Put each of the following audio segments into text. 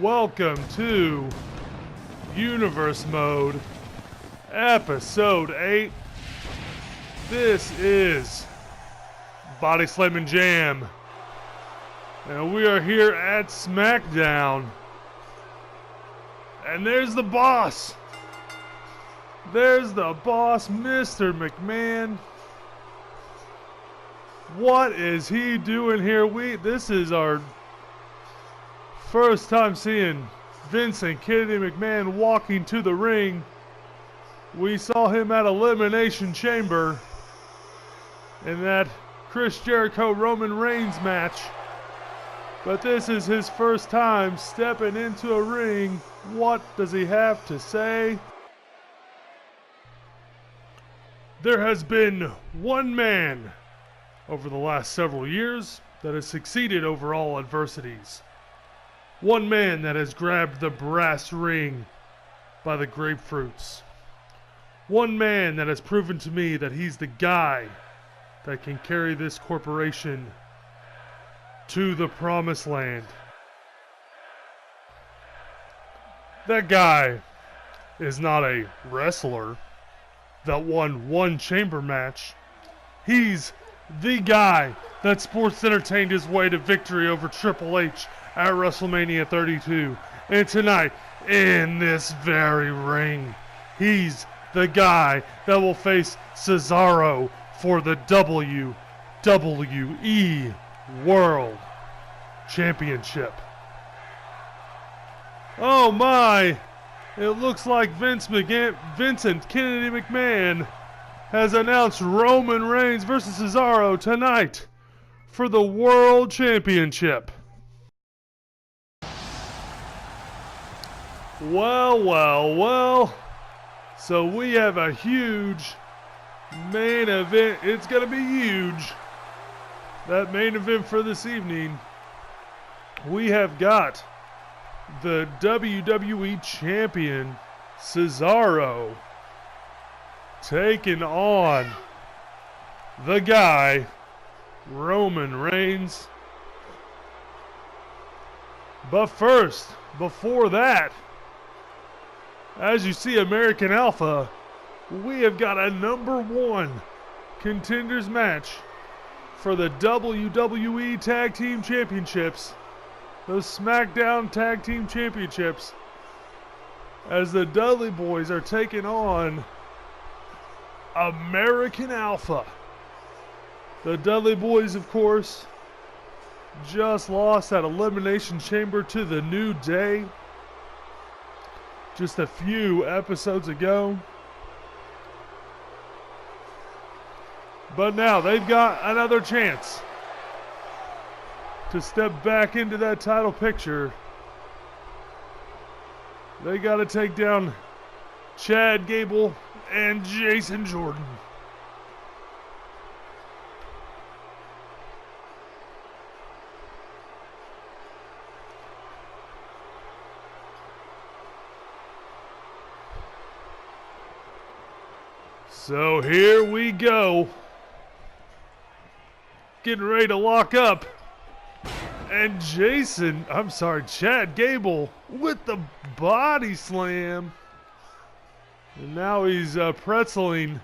Welcome to Universe Mode, Episode 8. This is Body Slam and Jam, and we are here at SmackDown. And there's the boss. There's the boss, Mr. McMahon. What is he doing here? This is our first time seeing Vince and Kennedy McMahon walking to the ring. We saw him at Elimination Chamber in that Chris Jericho Roman Reigns match. But this is his first time stepping into a ring. What does he have to say? There has been one man over the last several years that has succeeded over all adversities. One man that has grabbed the brass ring by the grapefruits. One man that has proven to me that he's the guy that can carry this corporation to the promised land. That guy is not a wrestler that won one chamber match. He's the guy that sports entertained his way to victory over Triple H at WrestleMania 32. And tonight, in this very ring, he's the guy that will face CESARO for the WWE World Championship. Oh my! It looks like Vincent Kennedy McMahon has announced Roman Reigns versus CESARO tonight for the World Championship. Well. So we have a huge main event. It's going to be huge. That main event for this evening. We have got the WWE Champion, CESARO, taking on the guy, Roman Reigns. But first, before that, as you see American Alpha, we have got a #1 Contenders Match for the WWE Tag Team Championships, those SmackDown Tag Team Championships, as the Dudley Boyz are taking on American Alpha. The Dudley Boyz, of course, just lost at Elimination Chamber to the New Day just a few episodes ago. But now they've got another chance to step back into that title picture. They got to take down Chad Gable and Jason Jordan. So here we go. Getting ready to lock up. And Chad Gable with the body slam. And now he's pretzeling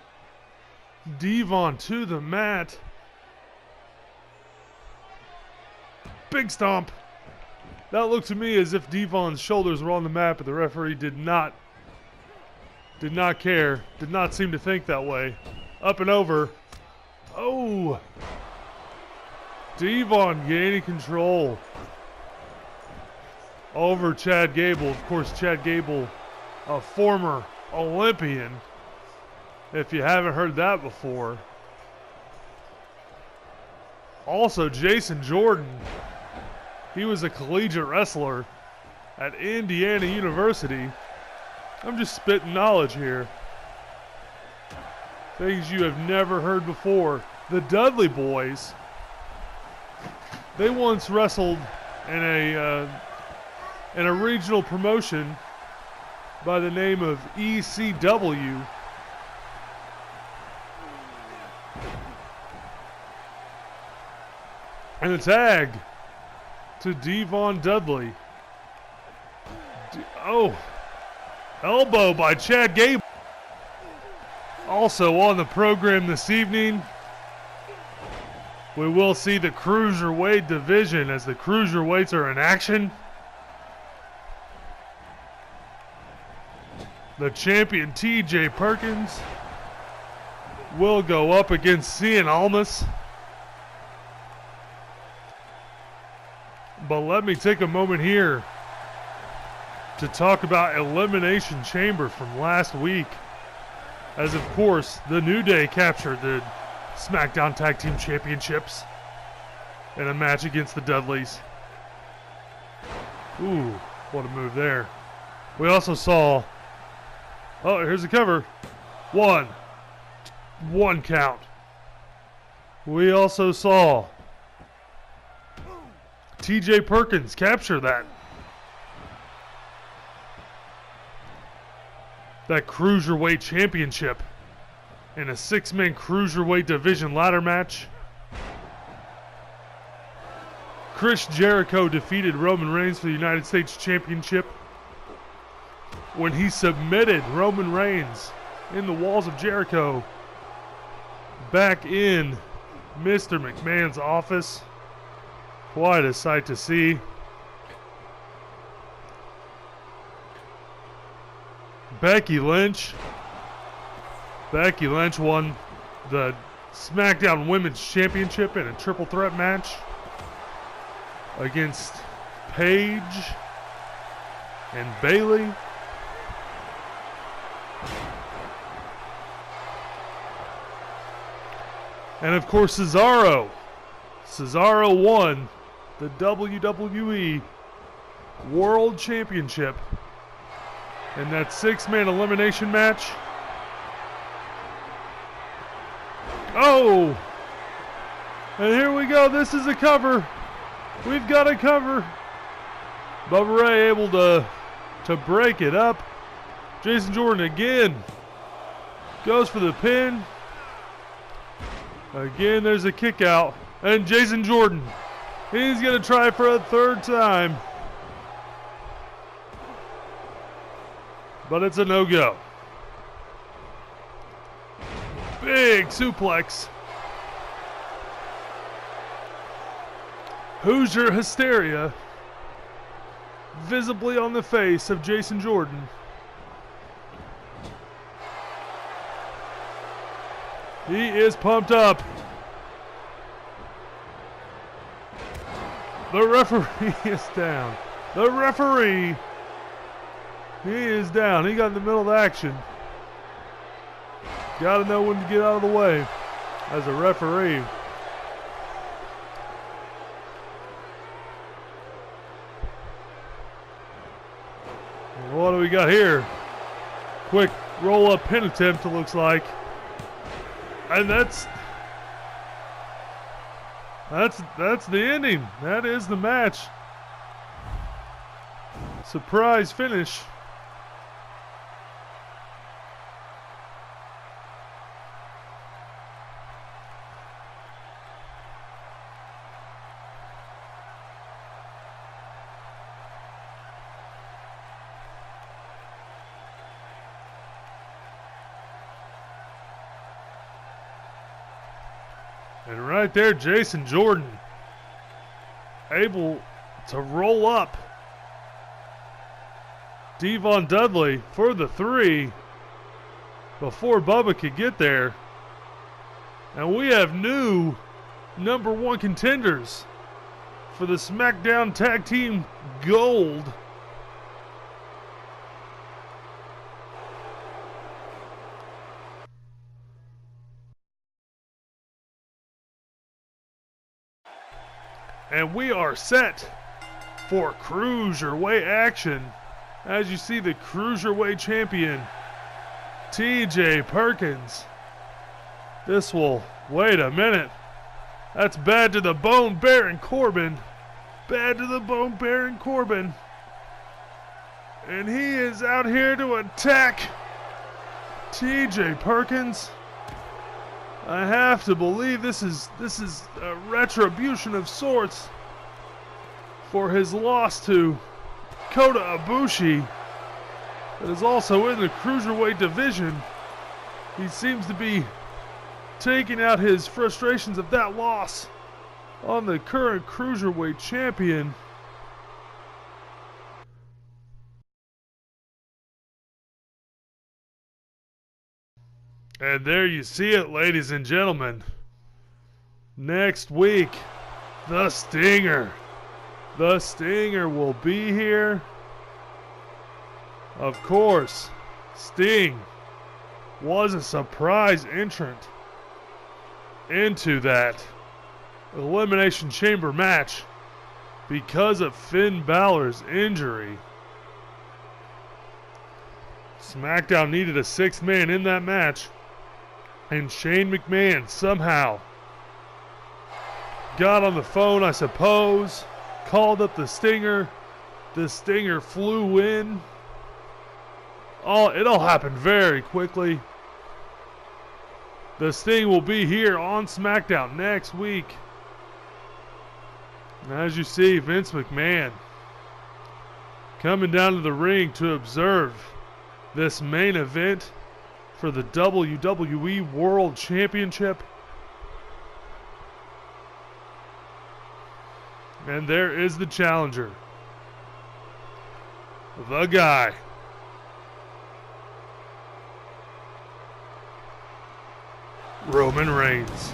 Devon to the mat. Big stomp. That looked to me as if Devon's shoulders were on the mat, but the referee did not care. Did not seem to think that way. Up and over. Oh! Devon gaining control over Chad Gable. Of course, Chad Gable, a former Olympian, if you haven't heard that before. Also, Jason Jordan, he was a collegiate wrestler at Indiana University. I'm just spitting knowledge here. Things you have never heard before. The Dudley Boyz, they once wrestled in a regional promotion by the name of ECW. And a tag to Devon Dudley. Oh, elbow by Chad Gable. Also on the program this evening, we will see the Cruiserweight division as the Cruiserweights are in action. The champion TJ Perkins will go up against Cien Almas. But let me take a moment here to talk about Elimination Chamber from last week. As of course, the New Day captured the SmackDown Tag Team Championships in a match against the Dudleys. Ooh, what a move there. We also saw, oh, here's the cover. One count. We also saw TJ Perkins capture that Cruiserweight Championship in a 6-man Cruiserweight division ladder match. Chris Jericho defeated Roman Reigns for the United States Championship when he submitted Roman Reigns in the walls of Jericho back in Mr. McMahon's office. Quite a sight to see. Becky Lynch won the SmackDown Women's Championship in a triple threat match against Paige and Bayley. And of course, CESARO won the WWE World Championship in that 6-man elimination match. Oh! And here we go. This is a cover. We've got a cover. Bubba Ray able to break it up. Jason Jordan again goes for the pin. Again, there's a kick out. And Jason Jordan, he's going to try for a third time. But it's a no-go. Big suplex. Hoosier hysteria visibly on the face of Jason Jordan. He is pumped up. The referee is down. The referee, he is down. He got in the middle of the action. Got to know when to get out of the way as a referee. What do we got here? Quick roll-up pin attempt, it looks like. And that's the ending. That is the match. Surprise finish. And right there, Jason Jordan able to roll up Devon Dudley for the 3 before Bubba could get there. And we have new #1 contenders for the SmackDown Tag Team Gold. And we are set for Cruiserweight action. As you see, the Cruiserweight champion, TJ Perkins. This will, wait a minute. That's bad to the bone, Baron Corbin. Bad to the bone, Baron Corbin. And he is out here to attack TJ Perkins. I have to believe this is a retribution of sorts for his loss to Kota Ibushi, that is also in the Cruiserweight division. He seems to be taking out his frustrations of that loss on the current Cruiserweight champion. And there you see it, ladies and gentlemen. Next week, the Stinger. The Stinger will be here. Of course, Sting was a surprise entrant into that Elimination Chamber match because of Finn Balor's injury. SmackDown needed a sixth man in that match, and Shane McMahon somehow got on the phone, I suppose, called up the Stinger. The Stinger flew in. It all happened very quickly. The Sting will be here on SmackDown next week. And as you see, Vince McMahon coming down to the ring to observe this main event for the WWE World Championship. And there is the challenger. The guy. Roman Reigns.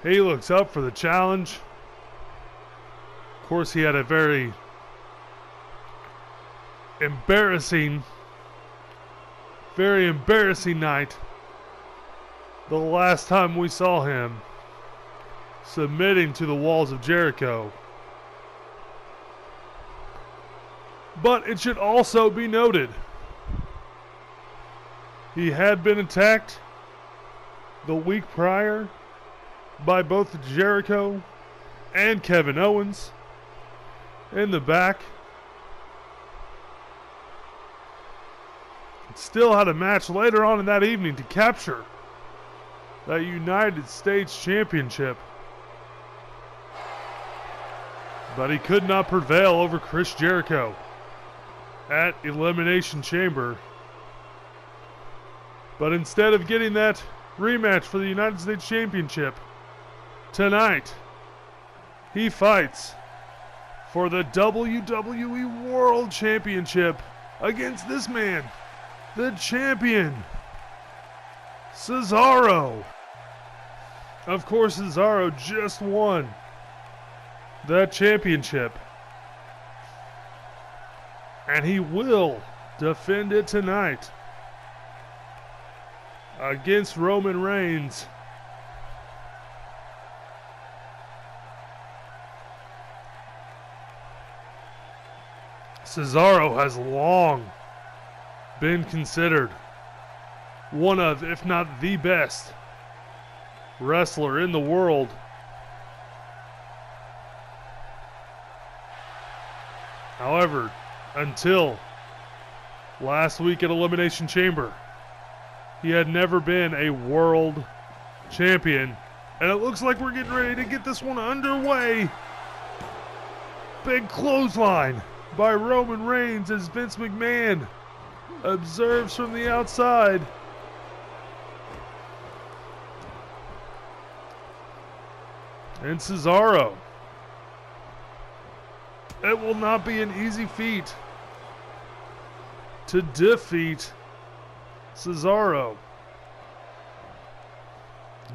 He looks up for the challenge. Of course, he had a very embarrassing night the last time we saw him submitting to the walls of Jericho. But it should also be noted, he had been attacked the week prior by both Jericho and Kevin Owens in the back. Still had a match later on in that evening to capture that United States Championship. But he could not prevail over Chris Jericho at Elimination Chamber. But instead of getting that rematch for the United States Championship tonight, he fights for the WWE World Championship against this man, the champion, CESARO. Of course, CESARO just won that championship, and he will defend it tonight against Roman Reigns. CESARO has long been considered one of, if not the best wrestler in the world. However, until last week at Elimination Chamber, he had never been a world champion. And it looks like we're getting ready to get this one underway. Big clothesline by Roman Reigns as Vince McMahon observes from the outside. And CESARO. It will not be an easy feat to defeat CESARO,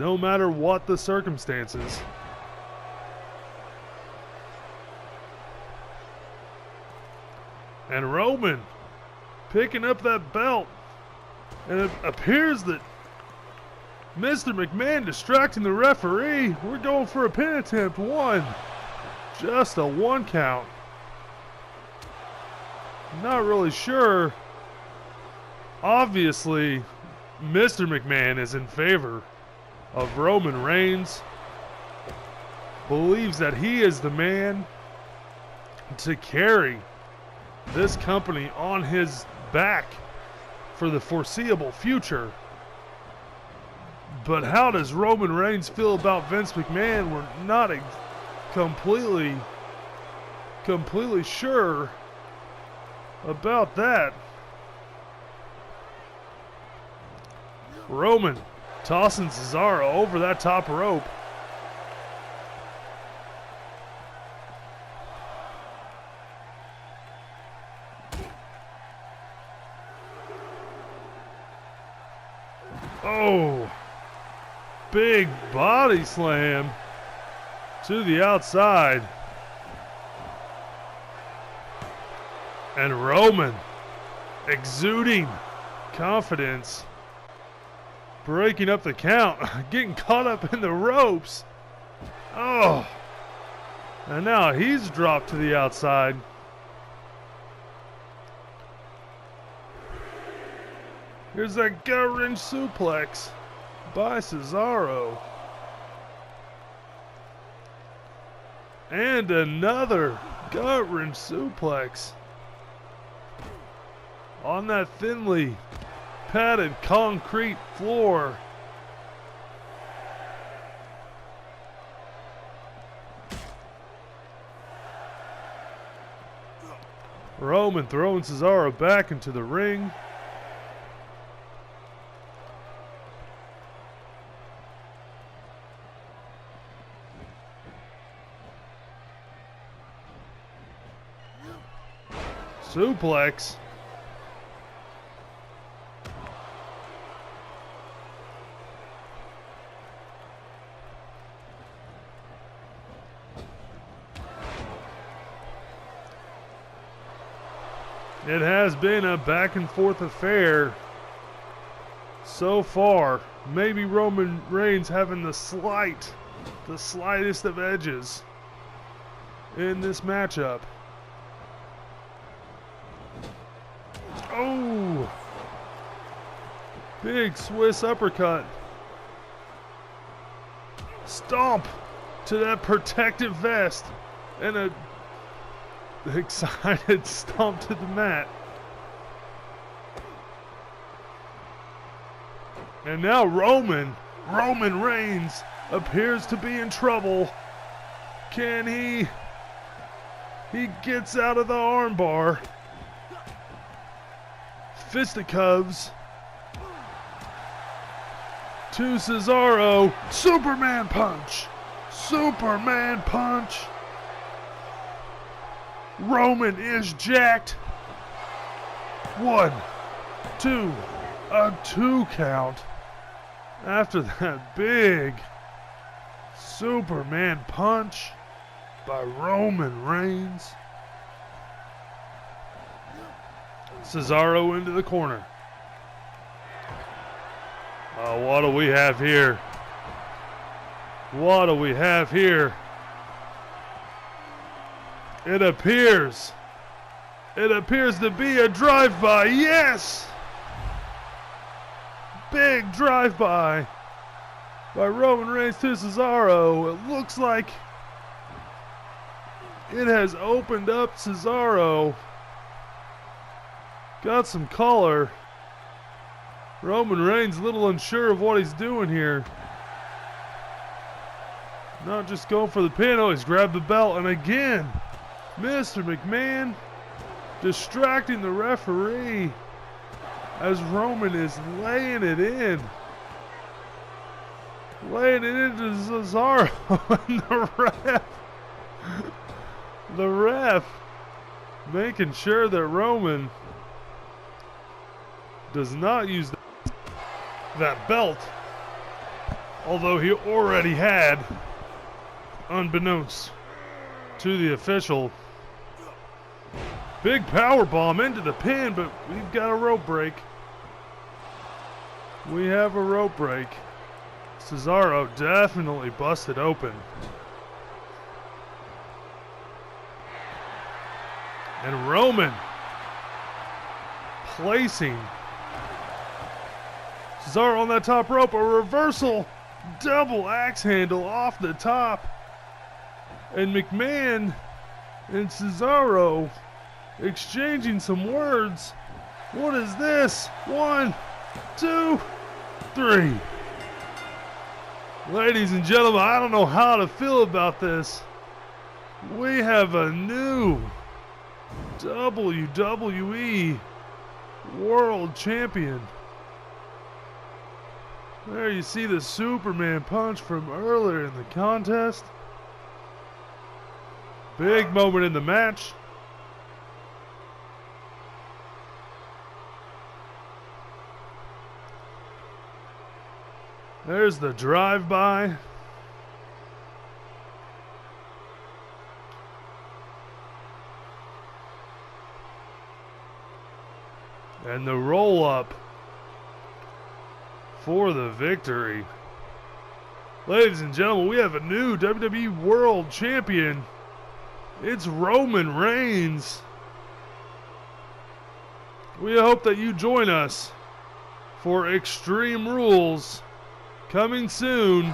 no matter what the circumstances. And Roman picking up that belt, and it appears that Mr. McMahon distracting the referee. We're going for a pin attempt. One. Just a one count. Not really sure. Obviously, Mr. McMahon is in favor of Roman Reigns. Believes that he is the man to carry this company on his back for the foreseeable future. But how does Roman Reigns feel about Vince McMahon? We're not completely sure about that. Roman tossing Cesaro over that top rope. Oh, big body slam to the outside. And Roman exuding confidence, breaking up the count, getting caught up in the ropes. Oh, and now he's dropped to the outside. Here's that gut-wrench suplex by Cesaro. And another gut-wrench suplex on that thinly padded concrete floor. Roman throwing Cesaro back into the ring. Suplex. It has been a back and forth affair so far. Maybe Roman Reigns having the slightest of edges in this matchup. Oh, big Swiss uppercut. Stomp to that protective vest and a excited stomp to the mat. And now Roman Reigns appears to be in trouble. Can he gets out of the armbar. Fisticuffs to Cesaro. Superman punch. Superman punch. Roman is jacked. 1, 2, a 2 count. After that big Superman punch by Roman Reigns. Cesaro into the corner. What do we have here? What do we have here? It appears to be a drive-by. Yes! Big drive-by by Roman Reigns to Cesaro. It looks like it has opened up Cesaro. Got some color. Roman Reigns a little unsure of what he's doing here. Not just going for the pin. Oh, he's grabbed the belt. And again, Mr. McMahon distracting the referee as Roman is laying it in. Laying it into Cesaro. And the ref making sure that Roman does not use that belt, although he already had, unbeknownst to the official. Big power bomb into the pin, but we've got a rope break. We have a rope break. Cesaro definitely busted open. And Roman placing Cesaro on that top rope, a reversal double axe handle off the top. And McMahon and Cesaro exchanging some words What is this? 1, 2, 3. Ladies and gentlemen, I don't know how to feel about this. We have a new WWE World Champion. There you see the Superman punch from earlier in the contest. Big moment in the match. There's the drive-by. And the roll-up for the victory. Ladies and gentlemen, we have a new WWE World Champion. It's Roman Reigns. We hope that you join us for Extreme Rules coming soon.